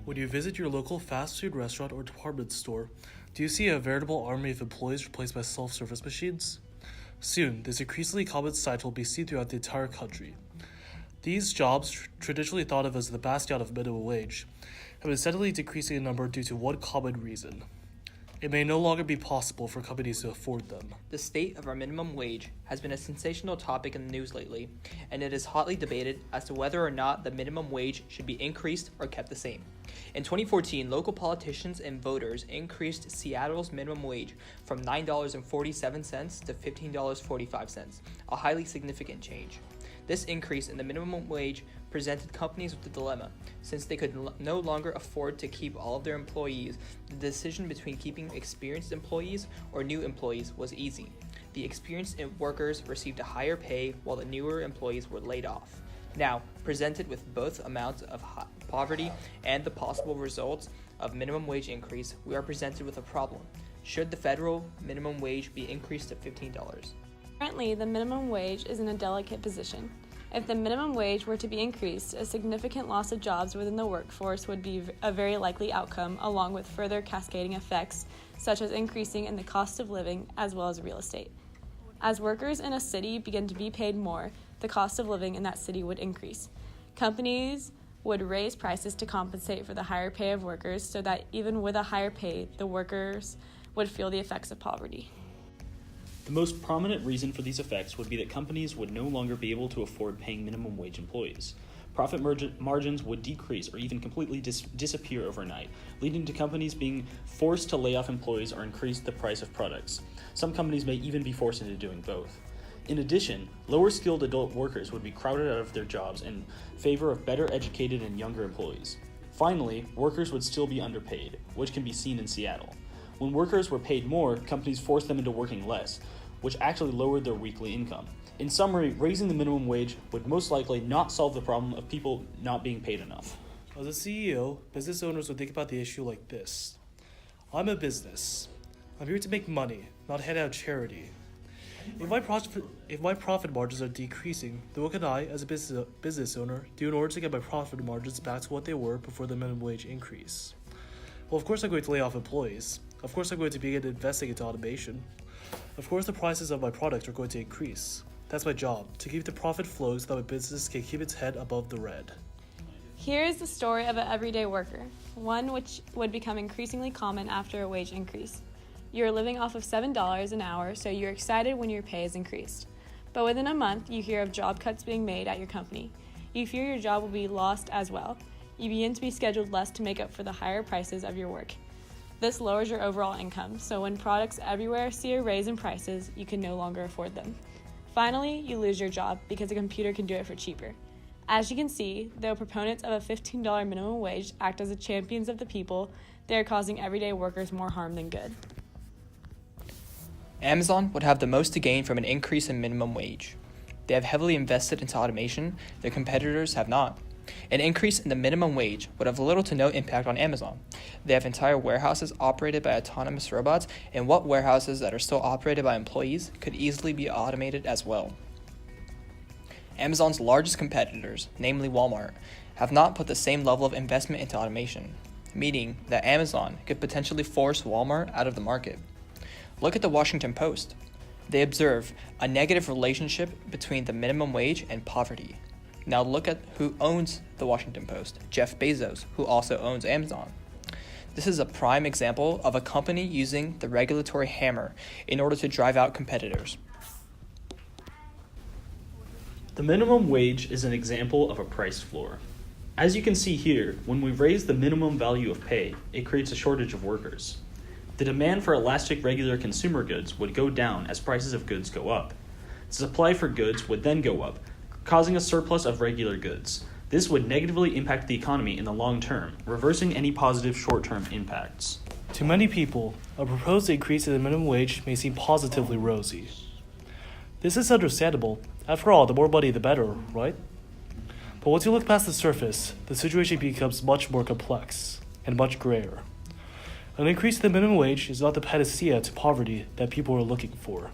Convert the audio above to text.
When you visit your local fast food restaurant or department store, do you see a veritable army of employees replaced by self-service machines? Soon, this increasingly common sight will be seen throughout the entire country. These jobs, traditionally thought of as the bastion of minimum wage, have been steadily decreasing in number due to one common reason. It may no longer be possible for companies to afford them. The state of our minimum wage has been a sensational topic in the news lately, and it is hotly debated as to whether or not the minimum wage should be increased or kept the same. In 2014, local politicians and voters increased Seattle's minimum wage from $9.47 to $15.45, a highly significant change. This increase in the minimum wage presented companies with a dilemma. Since they could no longer afford to keep all of their employees, the decision between keeping experienced employees or new employees was easy. The experienced workers received a higher pay while the newer employees were laid off. Now, presented with both amounts of poverty and the possible results of minimum wage increase, we are presented with a problem. Should the federal minimum wage be increased to $15? Currently, the minimum wage is in a delicate position. If the minimum wage were to be increased, a significant loss of jobs within the workforce would be a very likely outcome, along with further cascading effects, such as increasing in the cost of living as well as real estate. As workers in a city begin to be paid more, the cost of living in that city would increase. Companies would raise prices to compensate for the higher pay of workers so that even with a higher pay, the workers would feel the effects of poverty. The most prominent reason for these effects would be that companies would no longer be able to afford paying minimum wage employees. Profit margins would decrease or even completely disappear overnight, leading to companies being forced to lay off employees or increase the price of products. Some companies may even be forced into doing both. In addition, lower-skilled adult workers would be crowded out of their jobs in favor of better educated and younger employees. Finally, workers would still be underpaid, which can be seen in Seattle. When workers were paid more, companies forced them into working less, which actually lowered their weekly income. In summary, raising the minimum wage would most likely not solve the problem of people not being paid enough. As a CEO, business owners would think about the issue like this. I'm a business. I'm here to make money, not hand out charity. If my profit margins are decreasing, then what can I, as a business owner, do in order to get my profit margins back to what they were before the minimum wage increase? Well, of course I'm going to lay off employees. Of course I'm going to begin investing into automation. Of course the prices of my products are going to increase. That's my job, to keep the profit flow so that my business can keep its head above the red. Here is the story of an everyday worker, one which would become increasingly common after a wage increase. You're living off of $7 an hour, so you're excited when your pay is increased. But within a month, you hear of job cuts being made at your company. You fear your job will be lost as well. You begin to be scheduled less to make up for the higher prices of your work. This lowers your overall income, so when products everywhere see a raise in prices, you can no longer afford them. Finally, you lose your job because a computer can do it for cheaper. As you can see, though proponents of a $15 minimum wage act as the champions of the people, they are causing everyday workers more harm than good. Amazon would have the most to gain from an increase in minimum wage. They have heavily invested into automation, their competitors have not. An increase in the minimum wage would have little to no impact on Amazon. They have entire warehouses operated by autonomous robots, and what warehouses that are still operated by employees could easily be automated as well. Amazon's largest competitors, namely Walmart, have not put the same level of investment into automation, meaning that Amazon could potentially force Walmart out of the market. Look at the Washington Post. They observe a negative relationship between the minimum wage and poverty. Now look at who owns the Washington Post, Jeff Bezos, who also owns Amazon. This is a prime example of a company using the regulatory hammer in order to drive out competitors. The minimum wage is an example of a price floor. As you can see here, when we raise the minimum value of pay, it creates a shortage of workers. The demand for elastic regular consumer goods would go down as prices of goods go up. The supply for goods would then go up, causing a surplus of regular goods. This would negatively impact the economy in the long term, reversing any positive short-term impacts. To many people, a proposed increase in the minimum wage may seem positively rosy. This is understandable. After all, the more money the better, right? But once you look past the surface, the situation becomes much more complex and much grayer. An increase in the minimum wage is not the panacea to poverty that people are looking for.